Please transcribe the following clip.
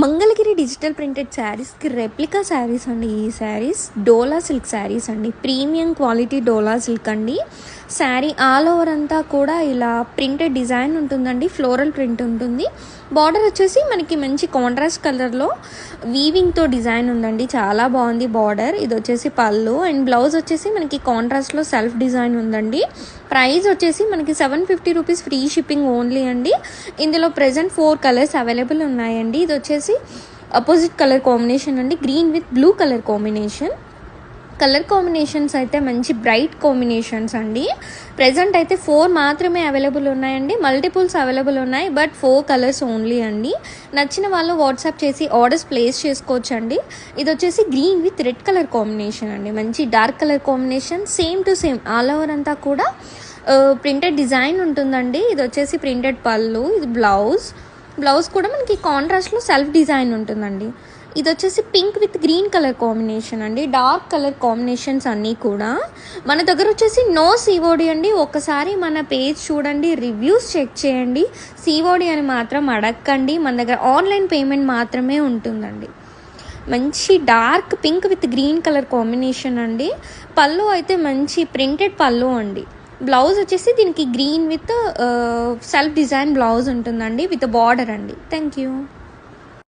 Mangalagiri digital printed శారీస్కి replica saris అండి. ఈ శారీస్ డోలా సిల్క్ శారీస్ అండి, ప్రీమియం క్వాలిటీ డోలా సిల్క్ అండి. శారీ ఆల్ ఓవర్ అంతా కూడా ఇలా ప్రింటెడ్ డిజైన్ ఉంటుందండి, ఫ్లోరల్ ప్రింట్ ఉంటుంది. బార్డర్ వచ్చేసి మనకి మంచి కాంట్రాస్ట్ కలర్లో వీవింగ్తో డిజైన్ ఉందండి, చాలా బాగుంది బార్డర్. ఇది వచ్చేసి పళ్ళు అండ్ బ్లౌజ్ వచ్చేసి మనకి కాంట్రాస్ట్లో సెల్ఫ్ డిజైన్ ఉందండి. ప్రైస్ వచ్చేసి మనకి 750 రూపీస్, ఫ్రీ షిప్పింగ్ ఓన్లీ అండి. ఇందులో ప్రెజెంట్ 4 కలర్స్ అవైలబుల్ ఉన్నాయండి. ఇది వచ్చేసి అపోజిట్ కలర్ కాంబినేషన్ అండి, green with blue colour combination. Colour combinations అయితే మంచి బ్రైట్ కాంబినేషన్స్ అండి. ప్రెజెంట్ అయితే 4 మాత్రమే అవైలబుల్ ఉన్నాయండి, మల్టిపుల్స్ అవైలబుల్ ఉన్నాయి, బట్ 4 కలర్స్ ఓన్లీ అండి. నచ్చిన వాళ్ళు వాట్సాప్ చేసి ఆర్డర్స్ ప్లేస్ చేసుకోవచ్చు అండి. ఇది వచ్చేసి green with red colour combination అండి, మంచి dark colour combination. Same to same all over అంతా కూడా ప్రింటెడ్ డిజైన్ ఉంటుందండి. ఇది వచ్చేసి ప్రింటెడ్ పళ్ళు, ఇది బ్లౌజ్ కూడా మనకి కాంట్రాస్ట్లో సెల్ఫ్ డిజైన్ ఉంటుందండి. ఇది వచ్చేసి pink with green colour combination అండి, డార్క్ కలర్ కాంబినేషన్స్ అన్నీ కూడా. మన దగ్గర వచ్చేసి నో సిఓడి అండి. ఒక్కసారి మన పేజ్ చూడండి, రివ్యూస్ చెక్ చేయండి. సిఓడి అని మాత్రం అడగండి, మన దగ్గర ఆన్లైన్ పేమెంట్ మాత్రమే ఉంటుందండి. మంచి dark pink with green colour combination అండి. పళ్ళు అయితే మంచి ప్రింటెడ్ పళ్ళు అండి. బ్లౌజ్ వచ్చేసి దీనికి green with self design blouse ఉంటుందండి, విత్ బార్డర్ అండి. Thank you.